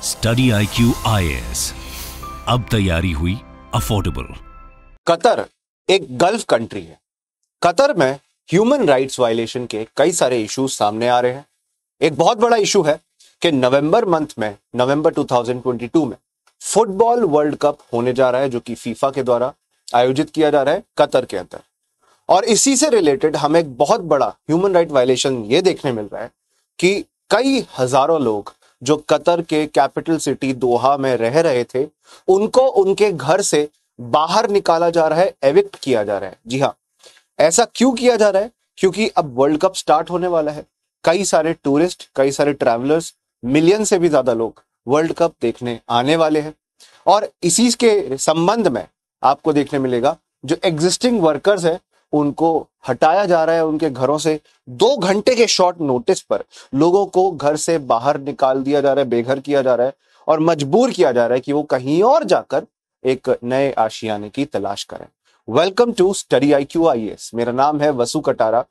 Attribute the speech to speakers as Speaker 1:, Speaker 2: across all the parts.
Speaker 1: Study IQ IAS, अब तैयारी हुई अफोर्डेबल।
Speaker 2: कतर एक गल्फ कंट्री है। कतर में ह्यूमन राइट्स वायलेशन के कई सारे इश्यूज सामने आ रहे हैं। एक बहुत बड़ा इशू है कि नवंबर मंथ में, नवंबर 2022 में फुटबॉल वर्ल्ड कप होने जा रहा है, जो कि फीफा के द्वारा आयोजित किया जा रहा है कतर के अंदर। और इसी से रिलेटेड हमें एक बहुत बड़ा ह्यूमन राइट वायलेशन ये देखने मिल रहा है कि कई हजारों लोग जो कतर के कैपिटल सिटी दोहा में रह रहे थे, उनको उनके घर से बाहर निकाला जा रहा है, एविक्ट किया जा रहा है। जी हाँ, ऐसा क्यों किया जा रहा है? क्योंकि अब वर्ल्ड कप स्टार्ट होने वाला है। कई सारे टूरिस्ट, कई सारे ट्रैवलर्स, मिलियन से भी ज्यादा लोग वर्ल्ड कप देखने आने वाले हैं। और इसी के संबंध में आपको देखने मिलेगा जो एग्जिस्टिंग वर्कर्स हैं उनको हटाया जा रहा है उनके घरों से। 2 घंटे के शॉर्ट नोटिस पर लोगों को घर से बाहर निकाल दिया जा रहा है, बेघर किया जा रहा है और मजबूर किया जा रहा है कि वो कहीं और जाकर एक नए आशियाने की तलाश करें। Welcome to study IQ IAS। मेरा नाम है वसु कटारा।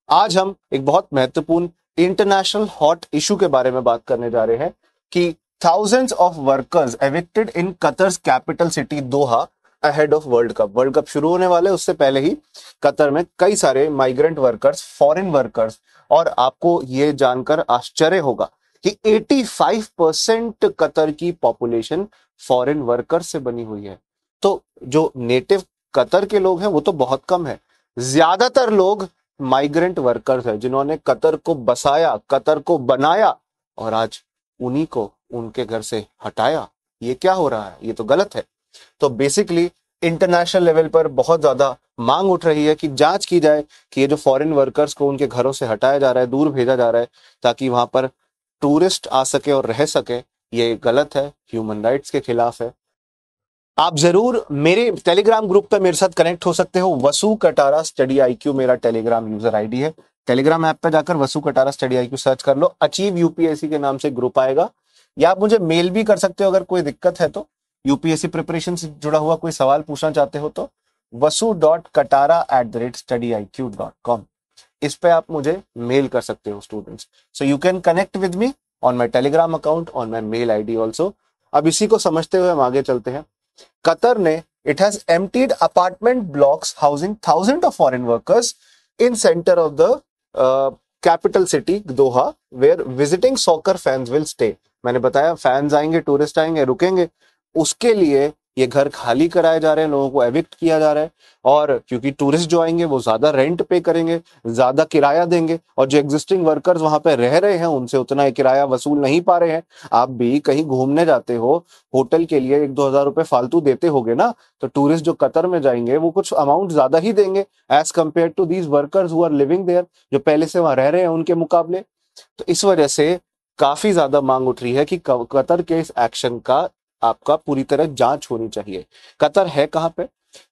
Speaker 2: आज हम एक बहुत महत्वपूर्ण इंटरनेशनल हॉट इशू के बारे में बात करने जा रहे हैं कि thousands of workers evicted in Qatar's capital city Doha ahead of world cup. World cup शुरू होने वाले उससे पहले ही कतर में कई सारे माइग्रेंट वर्कर्स, फॉरेन वर्कर्स, और आपको ये जानकर आश्चर्य होगा कि 85% कतर की पॉपुलेशन फॉरेन वर्कर्स से बनी हुई है। तो जो नेटिव कतर के लोग हैं वो तो बहुत कम है, ज्यादातर लोग माइग्रेंट वर्कर्स हैं जिन्होंने कतर को बसाया, कतर को बनाया और आज उन्हीं को उनके घर से हटाया। ये क्या हो रहा है? ये तो गलत है। तो बेसिकली इंटरनेशनल लेवल पर बहुत ज्यादा मांग उठ रही है कि जांच की जाए कि ये जो फॉरेन वर्कर्स को उनके घरों से हटाया जा रहा है, दूर भेजा जा रहा है ताकि वहां पर टूरिस्ट आ सके और रह सके, ये गलत है, ह्यूमन राइट्स के खिलाफ है। आप जरूर मेरे टेलीग्राम ग्रुप पर मेरे साथ कनेक्ट हो सकते हो। वसु कटारा स्टडी IQ मेरा टेलीग्राम यूजर आईडी है। टेलीग्राम ऐप पे जाकर वसु कटारा स्टडी IQ सर्च कर लो, अचीव UPSC के नाम से ग्रुप आएगा। या आप मुझे मेल भी कर सकते हो अगर कोई दिक्कत है तो, UPSC प्रिपरेशन से जुड़ा हुआ कोई सवाल पूछना चाहते हो तो vasu.katara@studiiq.com, इस पे आप मुझे मेल कर सकते हो students. So you can connect with me on my Telegram account, on my mail ID also. अब इसी को समझते हुए हम आगे चलते हैं। कतर ने it has emptied apartment blocks housing thousands of foreign workers in center of the capital city Doha, where visiting soccer fans will stay। मैंने बताया फैंस आएंगे, टूरिस्ट आएंगे, रुकेंगे, उसके लिए ये घर खाली कराए जा रहे हैं, लोगों को एविक्ट किया जा रहा है। और क्योंकि टूरिस्ट जो आएंगे वो ज्यादा रेंट पे करेंगे, ज्यादा किराया देंगे, और जो एग्जिस्टिंग वर्कर्स वहां पे रह रहे हैं उनसे उतना किराया वसूल नहीं पा रहे हैं। आप भी कहीं घूमने जाते हो, होटल के लिए 1-2 हजार रुपए फालतू देते होगे ना, तो टूरिस्ट जो कतर में जाएंगे वो कुछ अमाउंट ज्यादा ही देंगे as compare to these workers who are living there, जो पहले से वहां रह रहे हैं उनके मुकाबले। तो इस वजह से काफी ज्यादा मांग उठ रही है कि कतर के इस एक्शन का आपका पूरी तरह जांच होनी चाहिए। कतर है कहाँ पे?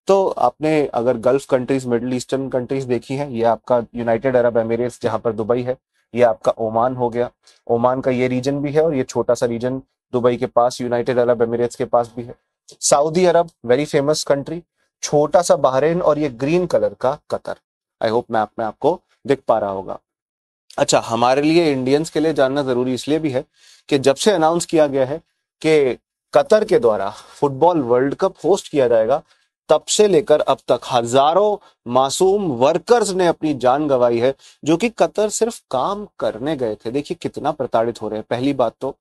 Speaker 2: तो आपने अगर gulf countries, middle eastern countries देखी है, ये आपका यूनाइटेड अरब एमिरेट्स जहां पर दुबई है, ये आपका ओमान हो गया। ओमान का ये रीजन भी है और ये छोटा सा रीजन दुबई के पास, यूनाइटेड अरब एमिरेट्स के पास भी है। सऊदी अरब वेरी फेमस कंट्री, छोटा सा बहरीन, और ये ग्रीन कलर का कतर। आई होप मैप में आपको दिख पा रहा होगा। अच्छा, हमारे लिए इंडियंस के लिए जानना जरूरी इसलिए भी है कि जब से अनाउंस किया गया है कि कतर के द्वारा फुटबॉल वर्ल्ड कप होस्ट किया जाएगा, तब से लेकर अब तक हजारों मासूम वर्कर्स ने अपनी जान गंवाई है, जो कि कतर सिर्फ काम करने गए थे। देखिए कितना प्रताड़ित हो रहे हैं। पहली बात तो,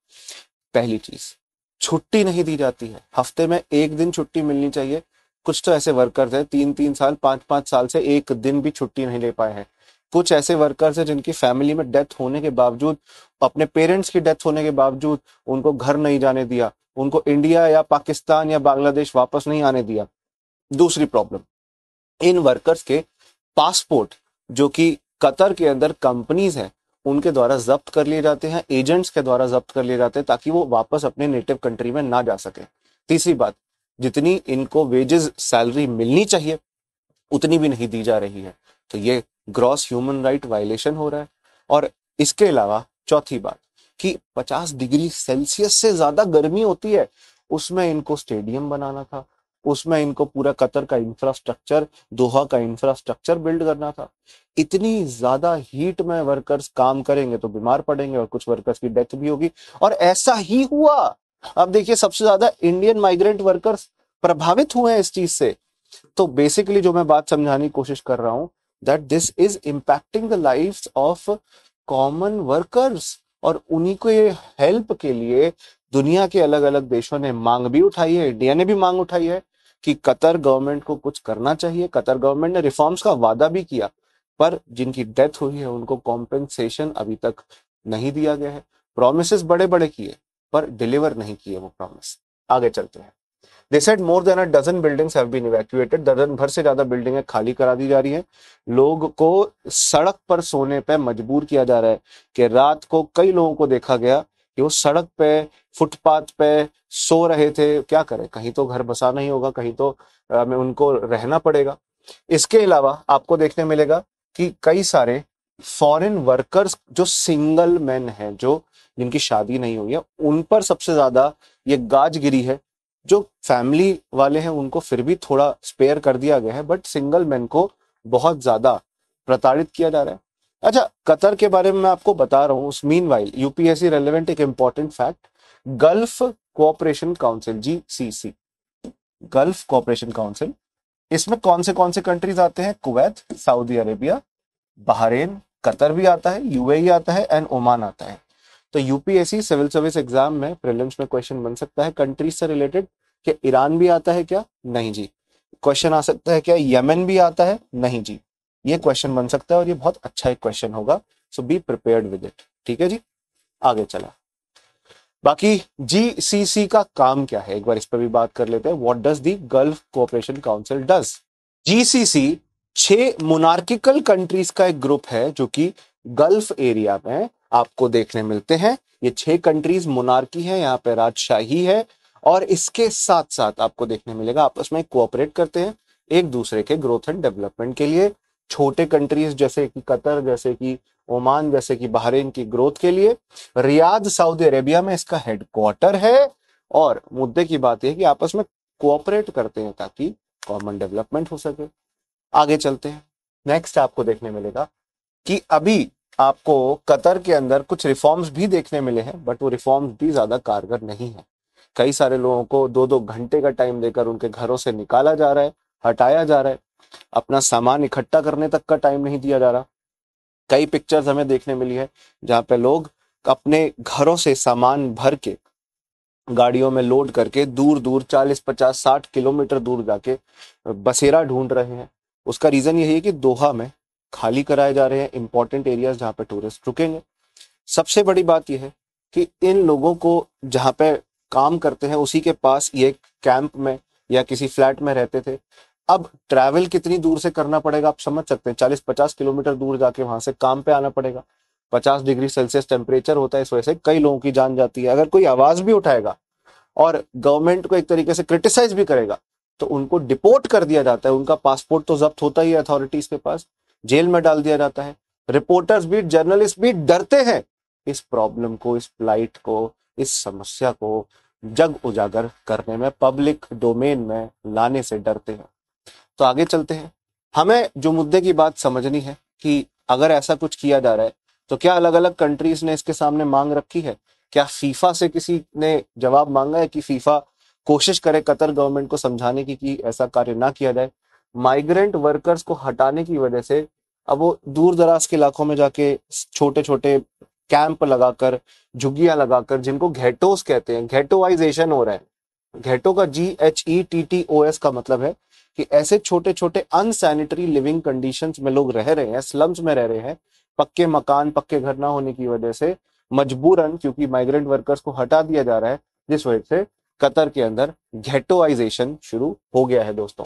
Speaker 2: पहली चीज, छुट्टी नहीं दी जाती है। हफ्ते में 1 दिन छुट्टी मिलनी चाहिए। कुछ तो ऐसे वर्कर्स हैं 3-3 साल, 5-5 साल से 1 दिन भी छुट्टी नहीं ले पाए हैं। कुछ ऐसे वर्कर्स हैं जिनकी फैमिली में डेथ होने के बावजूद, अपने पेरेंट्स की डेथ होने के बावजूद उनको घर नहीं जाने दिया, उनको इंडिया या पाकिस्तान या बांग्लादेश वापस नहीं आने दिया। दूसरी प्रॉब्लम, इन वर्कर्स के पासपोर्ट जो कि कतर के अंदर कंपनीज हैं उनके द्वारा जब्त कर लिए जाते हैं, एजेंट्स के द्वारा जब्त कर लिए जाते हैं ताकि वो वापस अपने नेटिव कंट्री में ना जा सके। तीसरी बात, जितनी इनको वेजेस, सैलरी मिलनी चाहिए उतनी भी नहीं दी जा रही है। तो ये ग्रॉस ह्यूमन राइट वायलेशन हो रहा है। और इसके अलावा चौथी बात कि 50 डिग्री सेल्सियस से ज्यादा गर्मी होती है, उसमें इनको स्टेडियम बनाना था, उसमें इनको पूरा कतर का इंफ्रास्ट्रक्चर, दोहा का इंफ्रास्ट्रक्चर बिल्ड करना था। इतनी ज्यादा हीट में वर्कर्स काम करेंगे तो बीमार पड़ेंगे और कुछ वर्कर्स की डेथ भी होगी। और ऐसा ही हुआ। अब देखिए सबसे ज्यादा इंडियन माइग्रेंट वर्कर्स प्रभावित हुए हैं इस चीज से। तो बेसिकली जो मैं बात समझाने की कोशिश कर रहा हूं, that this is impacting the lifes of common workers, और उन्हीं को ये हेल्प के लिए दुनिया के अलग अलग देशों ने मांग भी उठाई है, इंडिया ने भी मांग उठाई है कि कतर गवर्नमेंट को कुछ करना चाहिए। कतर गवर्नमेंट ने रिफॉर्म्स का वादा भी किया, पर जिनकी डेथ हुई है उनको कॉम्पेंसेशन अभी तक नहीं दिया गया है। प्रोमिसेस बड़े बड़े किए पर डिलीवर नहीं किए वो प्रॉमिस। आगे चलते हैं। They said more than a dozen buildings have been evacuated. दर्जन भर से ज्यादा बिल्डिंगें खाली करा दी जा रही हैं। लोग को सड़क पर सोने पे मजबूर किया जा रहा है कि रात को कई लोगों को देखा गया कि वो सड़क पे, फुटपाथ पे सो रहे थे। क्या करें, कहीं तो घर बसाना ही होगा, कहीं तो में उनको रहना पड़ेगा। इसके अलावा आपको देखने मिलेगा कि कई सारे फॉरेन वर्कर्स जो सिंगल मैन हैं, जो जिनकी शादी नहीं हुई है, उन पर सबसे ज्यादा ये गाज गिरी है। जो फैमिली वाले हैं उनको फिर भी थोड़ा स्पेयर कर दिया गया है, बट सिंगल मैन को बहुत ज्यादा प्रताड़ित किया जा रहा है। अच्छा, कतर के बारे में मैं आपको बता रहा हूँ। मीनवाइल यूपीएससी रेलेवेंट एक important fact, gulf cooperation council GCC, gulf cooperation council, इसमें कौन से कंट्रीज आते हैं? Kuwait, Saudi Arabia, Bahrain, Qatar भी आता है, यूएई आता है एंड ओमान आता है। तो यूपीएससी सिविल सर्विस एग्जाम में प्रीलिम्स में क्वेश्चन बन सकता है कंट्रीज से रिलेटेड कि ईरान भी आता है क्या? नहीं जी। क्वेश्चन आ सकता है क्या यमन भी आता है? नहीं जी। ये क्वेश्चन बन सकता है और ये बहुत अच्छा एक क्वेश्चन होगा, सो बी प्रिपेयर्ड विद इट। ठीक है जी, आगे चला। बाकी जीसीसी का काम क्या है, एक बार इस पर भी बात कर लेते हैं। What does the gulf cooperation council does? GCC 6 monarchical countries का एक ग्रुप है जो कि गल्फ एरिया में आपको देखने मिलते हैं। ये 6 कंट्रीज मोनार्की है, यहाँ पे राजशाही है, और इसके साथ साथ आपको देखने मिलेगा आपस में कोऑपरेट करते हैं एक दूसरे के ग्रोथ एंड डेवलपमेंट के लिए। छोटे कंट्रीज जैसे कि कतर, जैसे कि ओमान, जैसे कि बहरीन की ग्रोथ के लिए। रियाद सऊदी अरेबिया में इसका हेडक्वार्टर है, और मुद्दे की बात यह है कि आपस में कोऑपरेट करते हैं ताकि कॉमन डेवलपमेंट हो सके। आगे चलते हैं। नेक्स्ट आपको देखने मिलेगा कि अभी आपको कतर के अंदर कुछ रिफॉर्म्स भी देखने मिले हैं, बट वो रिफॉर्म्स भी ज्यादा कारगर नहीं है। कई सारे लोगों को 2-2 घंटे का टाइम देकर उनके घरों से निकाला जा रहा है, हटाया जा रहा है, अपना सामान इकट्ठा करने तक का टाइम नहीं दिया जा रहा। कई पिक्चर्स हमें देखने मिली है जहां पे लोग अपने घरों से सामान भर के गाड़ियों में लोड करके दूर दूर 40-50-60 किलोमीटर दूर जाके बसेरा ढूंढ रहे हैं। उसका रीजन यही है कि दोहा में खाली कराए जा रहे हैं इंपॉर्टेंट एरियाज जहां पे टूरिस्ट रुकेंगे। सबसे बड़ी बात यह है कि इन लोगों को जहां पे काम करते हैं उसी के पास ये कैंप में या किसी फ्लैट में रहते थे। अब ट्रैवल कितनी दूर से करना पड़ेगा आप समझ सकते हैं। 40-50 किलोमीटर दूर जाके वहां से काम पे आना पड़ेगा। 50 डिग्री सेल्सियस टेम्परेचर होता है, इस वजह से कई लोगों की जान जाती है। अगर कोई आवाज भी उठाएगा और गवर्नमेंट को एक तरीके से क्रिटिसाइज भी करेगा तो उनको डिपोर्ट कर दिया जाता है। उनका पासपोर्ट तो जब्त होता ही है अथॉरिटीज के पास, जेल में डाल दिया जाता है। रिपोर्टर्स भी, जर्नलिस्ट भी डरते हैं इस प्रॉब्लम को, इस प्लाइट को, इस समस्या को जग उजागर करने में, पब्लिक डोमेन में लाने से डरते हैं। तो आगे चलते हैं। हमें जो मुद्दे की बात समझनी है कि अगर ऐसा कुछ किया जा रहा है तो क्या अलग अलग कंट्रीज ने इसके सामने मांग रखी है? क्या फीफा से किसी ने जवाब मांगा है कि फीफा कोशिश करे कतर गवर्नमेंट को समझाने की कि ऐसा कार्य ना किया जाए? माइग्रेंट वर्कर्स को हटाने की वजह से अब वो दूर दराज के इलाकों में जाके छोटे छोटे कैंप लगाकर, झुग्गियां लगाकर, जिनको घेटोस कहते हैं, घेटोवाइजेशन हो रहा है। घेटो का GHETTOS का मतलब है कि ऐसे छोटे छोटे अनसैनिटरी लिविंग कंडीशंस में लोग रह रहे हैं, स्लम्स में रह रहे हैं, पक्के मकान, पक्के घर ना होने की वजह से मजबूरन, क्योंकि माइग्रेंट वर्कर्स को हटा दिया जा रहा है, जिस वजह से कतर के अंदर घेटोआइजेशन शुरू हो गया है दोस्तों।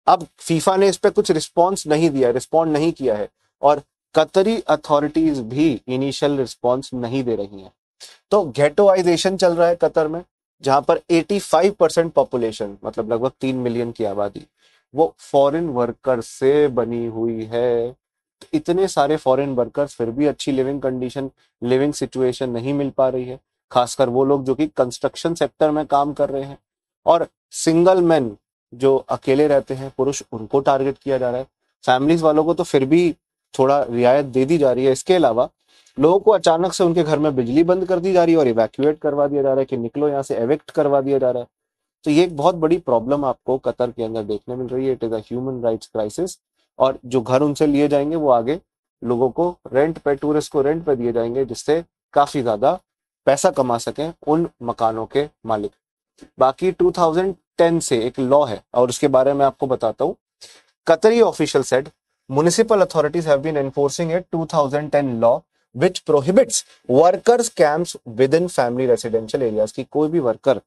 Speaker 2: अब फीफा ने इस पे कुछ रिस्पॉन्स नहीं दिया, रिस्पॉन्ड नहीं किया है, और कतरी अथॉरिटीज भी इनिशियल रिस्पॉन्स नहीं दे रही हैं। तो घेटोआइजेशन चल रहा है कतर में, जहां पर 85% पॉपुलेशन, मतलब लगभग 3 मिलियन की आबादी, वो फॉरेन वर्कर्स से बनी हुई है। तो इतने सारे फॉरेन वर्कर्स, फिर भी अच्छी लिविंग कंडीशन, लिविंग सिचुएशन नहीं मिल पा रही है। खासकर वो लोग जो कि कंस्ट्रक्शन सेक्टर में काम कर रहे हैं, और सिंगल मैन जो अकेले रहते हैं, पुरुष, उनको टारगेट किया जा रहा है। फैमिलीज वालों को तो फिर भी थोड़ा रियायत दे दी जा रही है। इसके अलावा लोगों को अचानक से उनके घर में बिजली बंद कर दी जा रही है और इवैक्यूएट करवा दिया जा रहा है कि निकलो यहाँ से, एविक्ट करवा दिया जा रहा है। तो ये एक बहुत बड़ी प्रॉब्लम आपको कतर के अंदर देखने मिल रही है। It is a human rights crisis. और जो घर उनसे लिए जाएंगे वो आगे लोगों को रेंट पे, टूरिस्ट को रेंट पे दिए जाएंगे, जिससे काफी ज्यादा पैसा कमा सकें उन मकानों के मालिक। बाकी 2010 से एक लॉ है और उसके बारे में आपको बताता हूँ। Qatari official said municipal authorities have been enforcing a 2010 law which prohibits workers camps within family residential areas। की कोई भी वर्कर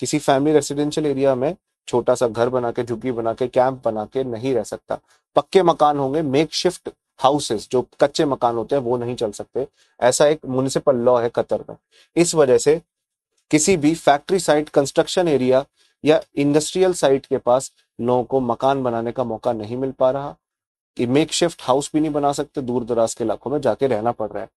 Speaker 2: किसी फैमिली रेसिडेंशियल एरिया में छोटा सा घर बना के, झुग्गी बना के, कैंप बना के नहीं रह सकता। पक्के मकान होंगे, मेक शिफ्ट हाउसेस, जो कच्चे मकान होते हैं वो नहीं चल सकते। ऐसा एक म्युनिसिपल लॉ है कतर में। इस वजह से किसी भी फैक्ट्री साइट, कंस्ट्रक्शन एरिया या इंडस्ट्रियल साइट के पास लोगों को मकान बनाने का मौका नहीं मिल पा रहा, कि मेक शिफ्ट हाउस भी नहीं बना सकते, दूर दराज के इलाकों में जाके रहना पड़ रहा है।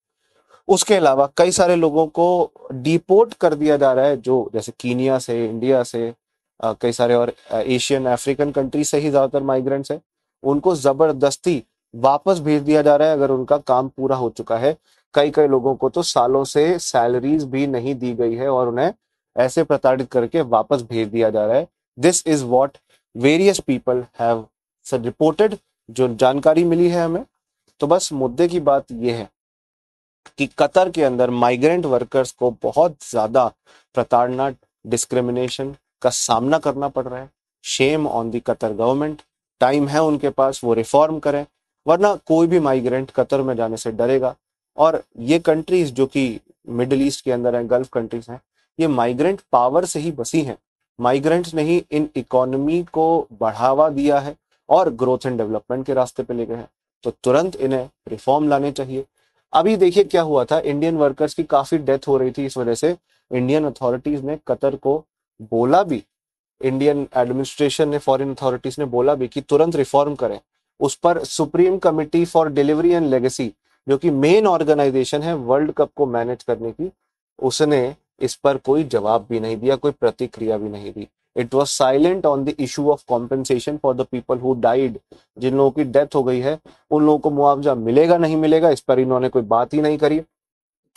Speaker 2: उसके अलावा कई सारे लोगों को डिपोर्ट कर दिया जा रहा है, जो जैसे कीनिया से, इंडिया से, कई सारे और एशियन, अफ्रीकन कंट्री से ही ज्यादातर माइग्रेंट्स है। उनको जबरदस्ती वापस भेज दिया जा रहा है अगर उनका काम पूरा हो चुका है। कई कई लोगों को तो सालों से सैलरीज भी नहीं दी गई है और उन्हें ऐसे प्रताड़ित करके वापस भेज दिया जा रहा है। This is what various people have reported, जो जानकारी मिली है हमें। तो बस मुद्दे की बात यह है कि कतर के अंदर माइग्रेंट वर्कर्स को बहुत ज्यादा प्रताड़ना, डिस्क्रिमिनेशन का सामना करना पड़ रहा है। Shame on the Qatar government. Time है उनके पास, वो रिफॉर्म करें, वरना कोई भी माइग्रेंट कतर में जाने से डरेगा। और ये कंट्रीज जो कि मिडिल ईस्ट के अंदर हैं, गल्फ कंट्रीज हैं, ये माइग्रेंट पावर से ही बसी हैं। माइग्रेंट्स ने ही इन इकोनॉमी को बढ़ावा दिया है और ग्रोथ एंड डेवलपमेंट के रास्ते पे ले गए हैं। तो तुरंत इन्हें रिफॉर्म लाने चाहिए। अभी देखिए क्या हुआ था, इंडियन वर्कर्स की काफी डेथ हो रही थी, इस वजह से इंडियन अथॉरिटीज ने कतर को बोला भी, इंडियन एडमिनिस्ट्रेशन ने, फॉरेन अथॉरिटीज ने बोला भी कि तुरंत रिफॉर्म करें। उस पर supreme committee for delivery and legacy, जो कि मेन ऑर्गेनाइजेशन है वर्ल्ड कप को मैनेज करने की, उसने इस पर कोई जवाब भी नहीं दिया, कोई प्रतिक्रिया भी नहीं दी। It was silent on the issue of compensation for the people who died. जिन लोगों की डेथ हो गई है उन लोगों को मुआवजा मिलेगा नहीं मिलेगा, इस पर इन्होंने कोई बात ही नहीं करी,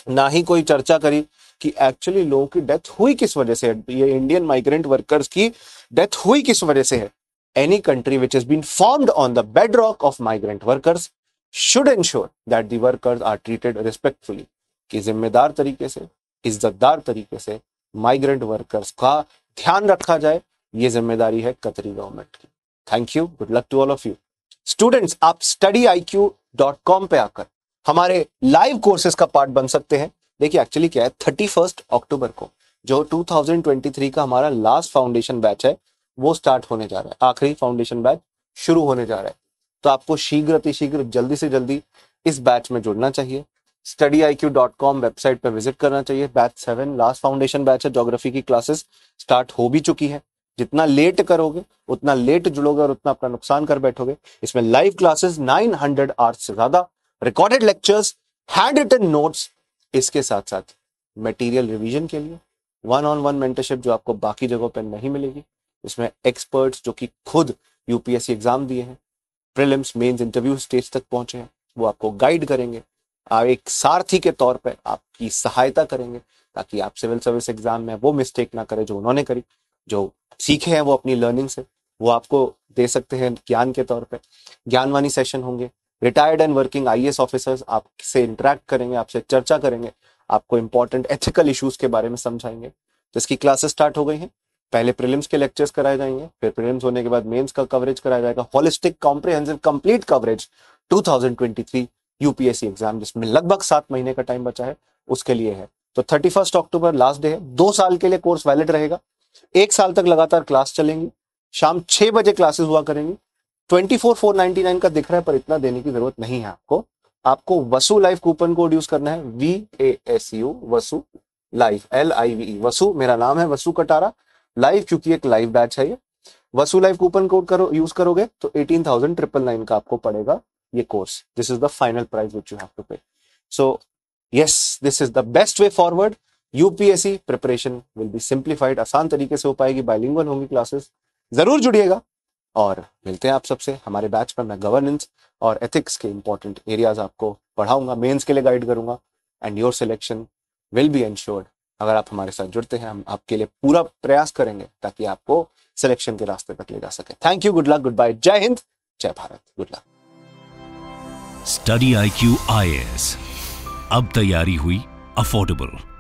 Speaker 2: ना ही कोई चर्चा करी कि एक्चुअली लोगों की डेथ हुई किस वजह से है, ये इंडियन माइग्रेंट वर्कर्स की डेथ हुई किस वजह से है। Any country which has been formed on the bed rock of migrant workers should ensure that the workers are treated respectfully, कि जिम्मेदार तरीके से, इज्जतदार तरीके से माइग्रेंट वर्कर्स का ध्यान रखा जाए। ये जिम्मेदारी है कतरी गवर्नमेंट की। Thank you, good luck to all of you students. आप studiiq.com पे आकर हमारे लाइव कोर्सेज का पार्ट बन सकते हैं। देखिए एक्चुअली क्या है, 31 अक्टूबर को जो 2023 का हमारा लास्ट फाउंडेशन बैच है वो स्टार्ट होने जा रहा है, आखिरी फाउंडेशन बैच शुरू होने जा रहा है। तो आपको शीघ्र अतिशीघ्र, जल्दी से जल्दी इस बैच में जुड़ना चाहिए। studiiq.com वेबसाइट पर विजिट करना चाहिए। बैच 7 लास्ट फाउंडेशन बैच है, ज्योग्राफी की क्लासेस स्टार्ट हो भी चुकी है। जितना लेट करोगे उतना लेट जुड़ोगे और उतना अपना नुकसान कर बैठोगे। इसमें लाइव क्लासेस 900 आवर्स से ज्यादा, recorded lectures, hand written notes, इसके साथ साथ मटेरियल रिवीजन के लिए वन ऑन वन मेंटरशिप जो आपको बाकी जगहों पर नहीं मिलेगी। इसमें एक्सपर्ट्स जो कि खुद यूपीएससी एग्जाम दिए हैं, प्रीलिम्स, मेंस, इंटरव्यू स्टेज तक पहुंचे हैं, वो आपको गाइड करेंगे, एक सारथी के तौर पर आपकी सहायता करेंगे, ताकि आप सिविल सर्विस एग्जाम में वो मिस्टेक ना करें जो उन्होंने करी। जो सीखे हैं वो अपनी लर्निंग से वो आपको दे सकते हैं ज्ञान के तौर पे। ज्ञानवाणी सेशन होंगे, retired and working IAS officers आपसे इंटरेक्ट करेंगे, आपसे चर्चा करेंगे, आपको इंपॉर्टेंट एथिकल इश्यूज के बारे में समझाएंगे। तो इसकी क्लासेस स्टार्ट हो गई हैं। पहले प्रीलिम्स के लेक्चर्स कराए जाएंगे, फिर प्रीलिम्स होने के बाद मेंस का कवरेज कराया जाएगा, holistic comprehensive complete coverage 2023 UPSC exam, जिसमें लगभग 7 महीने का टाइम बचा है, उसके लिए है। तो 31 अक्टूबर लास्ट डे है। 2 साल के लिए कोर्स वैलिड रहेगा। 1 साल तक लगातार क्लास चलेंगी, शाम 6 बजे क्लासेस हुआ करेंगी। 24,499 का दिख रहा है पर इतना देने की जरूरत नहीं है आपको। आपको वसु लाइव कूपन कोड यूज करना है, VASU, वसु लाइव, LIVE, वसु मेरा नाम है, वसु कटारा लाइव, क्योंकि एक लाइव बैच है ये। Vasu live coupon code use करोगे तो 18,999 का आपको पड़ेगा ये कोर्स। This is the final price which you have to pay. So yes, this is the best way forward. UPSC preparation will be simplified, आसान तरीके से हो पाएगी, बाइलिंगुअल होंगी क्लासेस। जरूर जुड़िएगा और मिलते हैं आप सबसे हमारे बैच पर। मैं गवर्नेंस और एथिक्स के इंपॉर्टेंट एरियाज आपको पढ़ाऊंगा, मेंस के लिए गाइड करूंगा, and your selection will be ensured. अगर आप हमारे साथ जुड़ते हैं, हम आपके लिए पूरा प्रयास करेंगे ताकि आपको सिलेक्शन के रास्ते तक ले जा सके। Thank you, good luck, goodbye, जय हिंद, जय Bharat, good luck.
Speaker 1: Study IQ IAS, अब तैयारी हुई अफोर्डेबल।